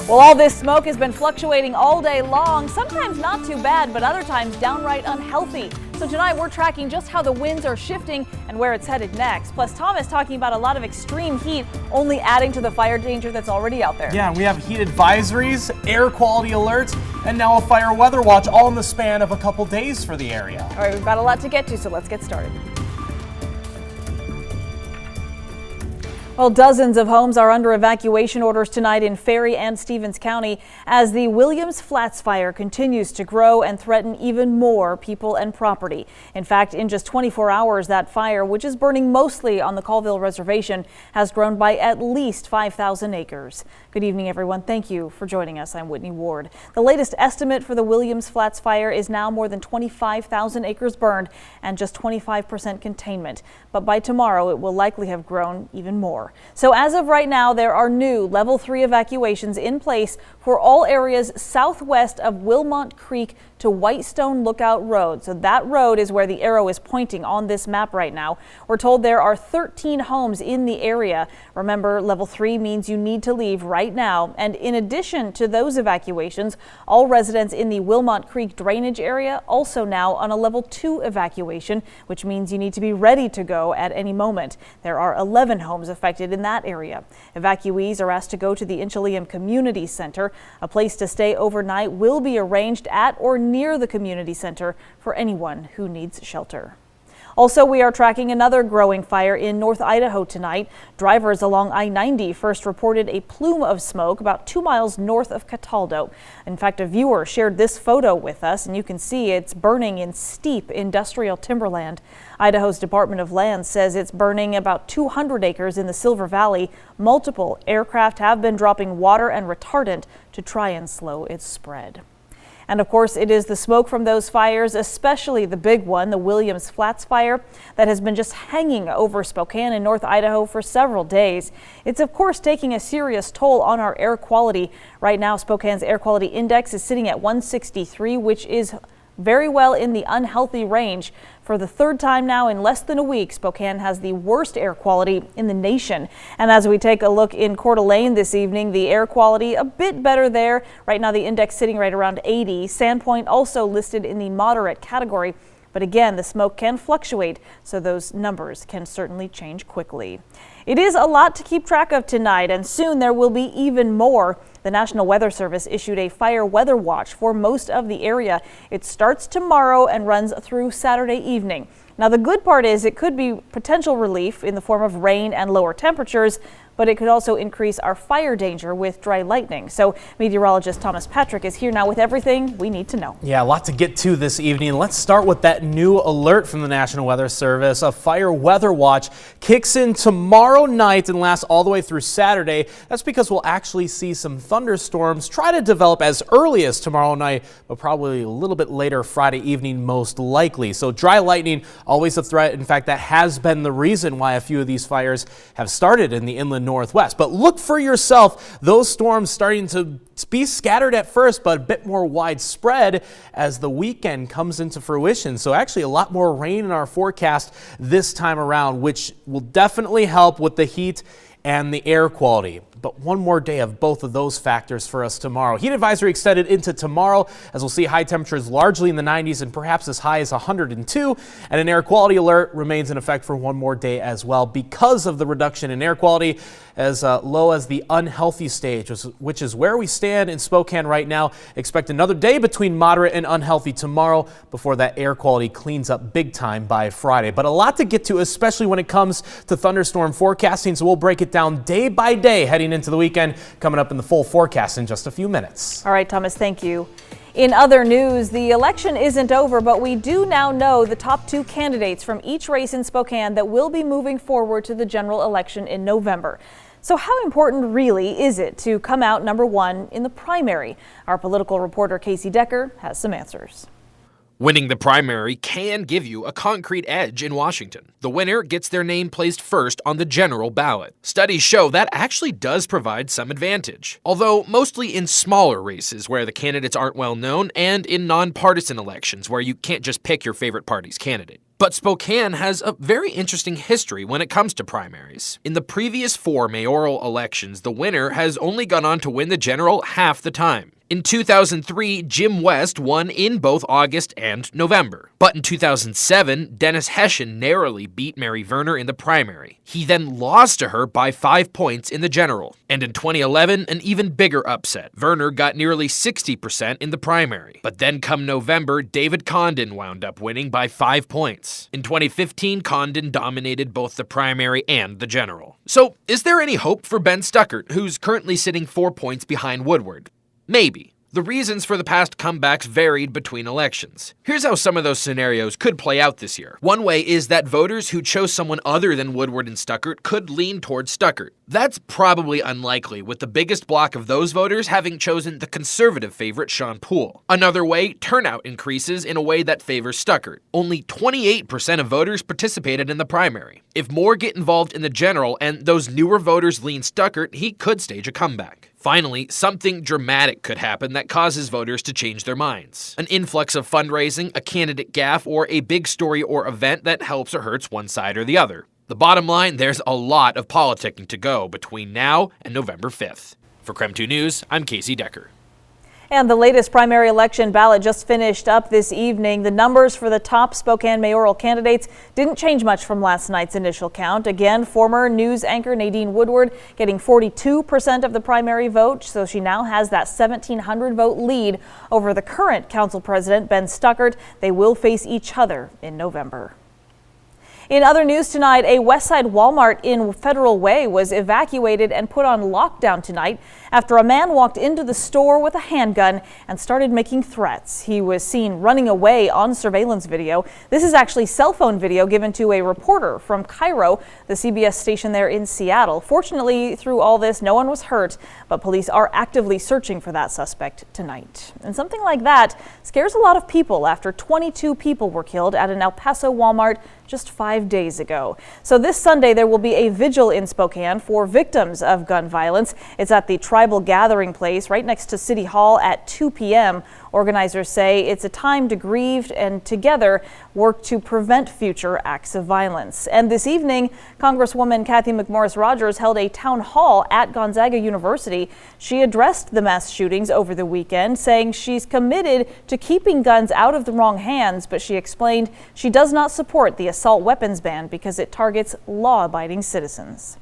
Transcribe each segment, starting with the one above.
Well, all this smoke has been fluctuating all day long, sometimes not too bad, but other times downright unhealthy. So tonight we're tracking just how the winds are shifting and where it's headed next. Plus, Tom is talking about a lot of extreme heat only adding to the fire danger that's already out there. Yeah, we have heat advisories, air quality alerts, and now a fire weather watch all in the span of a couple days for the area. All right, we've got a lot to get to, so let's get started. Well, dozens of homes are under evacuation orders tonight in Ferry and Stevens County as the Williams Flats fire continues to grow and threaten even more people and property. In fact, in just 24 hours, that fire, which is burning mostly on the Colville Reservation, has grown by at least 5,000 acres. Good evening, everyone. Thank you for joining us. I'm Whitney Ward. The latest estimate for the Williams Flats fire is now more than 25,000 acres burned and just 25% containment. But by tomorrow, it will likely have grown even more. So as of right now, there are new level 3 evacuations in place for all areas southwest of Wilmot Creek to Whitestone Lookout Road. So that road is where the arrow is pointing on this map right now. We're told there are 13 homes in the area. Remember, level 3 means you need to leave right now. And in addition to those evacuations, all residents in the Wilmot Creek drainage area also now on a level 2 evacuation, which means you need to be ready to go at any moment. There are 11 homes affected in that area. Evacuees are asked to go to the Inchelium Community Center. A place to stay overnight will be arranged at or near the community center for anyone who needs shelter. Also, we are tracking another growing fire in North Idaho tonight. Drivers along I-90 first reported a plume of smoke about 2 miles north of Cataldo. In fact, a viewer shared this photo with us, and you can see it's burning in steep industrial timberland. Idaho's Department of Land says it's burning about 200 acres in the Silver Valley. Multiple aircraft have been dropping water and retardant to try and slow its spread. And of course, it is the smoke from those fires, especially the big one, the Williams Flats fire, that has been just hanging over Spokane and North Idaho for several days. It's of course taking a serious toll on our air quality. Right now, Spokane's air quality index is sitting at 163, which is very well in the unhealthy range. For the third time now in less than a week, Spokane has the worst air quality in the nation. And as we take a look in Coeur d'Alene this evening, the air quality a bit better there. Right now, the index sitting right around 80. Sandpoint also listed in the moderate category. But again, the smoke can fluctuate, so those numbers can certainly change quickly. It is a lot to keep track of tonight, and soon there will be even more. The National Weather Service issued a fire weather watch for most of the area. It starts tomorrow and runs through Saturday evening. Now, the good part is it could be potential relief in the form of rain and lower temperatures, but it could also increase our fire danger with dry lightning. So meteorologist Thomas Patrick is here now with everything we need to know. Yeah, a lot to get to this evening. Let's start with that new alert from the National Weather Service. A fire weather watch kicks in tomorrow night and lasts all the way through Saturday. That's because we'll actually see some thunderstorms try to develop as early as tomorrow night, but probably a little bit later Friday evening most likely. So dry lightning, always a threat. In fact, that has been the reason why a few of these fires have started in the inland Northwest. But look for yourself, those storms starting to be scattered at first, but a bit more widespread as the weekend comes into fruition. So actually a lot more rain in our forecast this time around, which will definitely help with the heat and the air quality. But one more day of both of those factors for us tomorrow. Heat advisory extended into tomorrow as we'll see high temperatures largely in the 90s and perhaps as high as 102. And an air quality alert remains in effect for one more day as well because of the reduction in air quality as low as the unhealthy stage, which is where we stand in Spokane right now. Expect another day between moderate and unhealthy tomorrow before that air quality cleans up big time by Friday. But a lot to get to, especially when it comes to thunderstorm forecasting. So we'll break it down day by day heading into the weekend, coming up in the full forecast in just a few minutes. All right, Thomas, thank you. In other news, the election isn't over, but we do now know the top 2 candidates from each race in Spokane that will be moving forward to the general election in November. So how important really is it to come out number 1 in the primary? Our political reporter Casey Decker has some answers. Winning the primary can give you a concrete edge in Washington. The winner gets their name placed first on the general ballot. Studies show that actually does provide some advantage, although mostly in smaller races where the candidates aren't well known and in nonpartisan elections where you can't just pick your favorite party's candidate. But Spokane has a very interesting history when it comes to primaries. In the previous 4 mayoral elections, the winner has only gone on to win the general half the time. In 2003, Jim West won in both August and November. But in 2007, Dennis Hessian narrowly beat Mary Verner in the primary. He then lost to her by 5 points in the general. And in 2011, an even bigger upset. Verner got nearly 60% in the primary. But then come November, David Condon wound up winning by 5 points. In 2015, Condon dominated both the primary and the general. So, is there any hope for Ben Stuckert, who's currently sitting 4 points behind Woodward? Maybe. The reasons for the past comebacks varied between elections. Here's how some of those scenarios could play out this year. One way is that voters who chose someone other than Woodward and Stuckert could lean towards Stuckert. That's probably unlikely, with the biggest block of those voters having chosen the conservative favorite Sean Poole. Another way, turnout increases in a way that favors Stuckert. Only 28% of voters participated in the primary. If more get involved in the general and those newer voters lean Stuckert, he could stage a comeback. Finally, something dramatic could happen that causes voters to change their minds. An influx of fundraising, a candidate gaffe, or a big story or event that helps or hurts one side or the other. The bottom line, there's a lot of politicking to go between now and November 5th. For KREM 2 News, I'm Casey Decker. And the latest primary election ballot just finished up this evening. The numbers for the top Spokane mayoral candidates didn't change much from last night's initial count. Again, former news anchor Nadine Woodward getting 42% of the primary vote, so she now has that 1,700 vote lead over the current council president, Ben Stuckert. They will face each other in November. In other news tonight, a Westside Walmart in Federal Way was evacuated and put on lockdown tonight after a man walked into the store with a handgun and started making threats. He was seen running away on surveillance video. This is actually cell phone video given to a reporter from Cairo, the CBS station there in Seattle. Fortunately, through all this, no one was hurt, but police are actively searching for that suspect tonight. And something like that scares a lot of people after 22 people were killed at an El Paso Walmart just 5 days ago. So this Sunday, there will be a vigil in Spokane for victims of gun violence. It's at the tribal gathering place right next to City Hall at 2 p.m. Organizers say it's a time to grieve and together work to prevent future acts of violence. And this evening, Congresswoman Kathy McMorris-Rodgers held a town hall at Gonzaga University. She addressed the mass shootings over the weekend, saying she's committed to keeping guns out of the wrong hands, but she explained she does not support the assault weapons ban because it targets law-abiding citizens.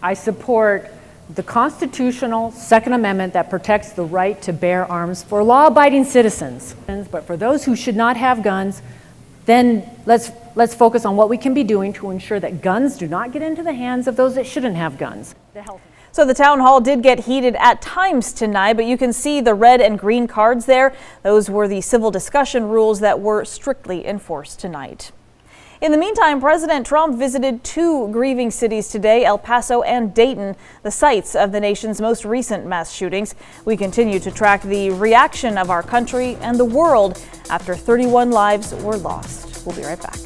I support the constitutional Second Amendment that protects the right to bear arms for law-abiding citizens. But for those who should not have guns, then let's focus on what we can be doing to ensure that guns do not get into the hands of those that shouldn't have guns. So the town hall did get heated at times tonight, but you can see the red and green cards there. Those were the civil discussion rules that were strictly enforced tonight. In the meantime, President Trump visited 2 grieving cities today, El Paso and Dayton, the sites of the nation's most recent mass shootings. We continue to track the reaction of our country and the world after 31 lives were lost. We'll be right back.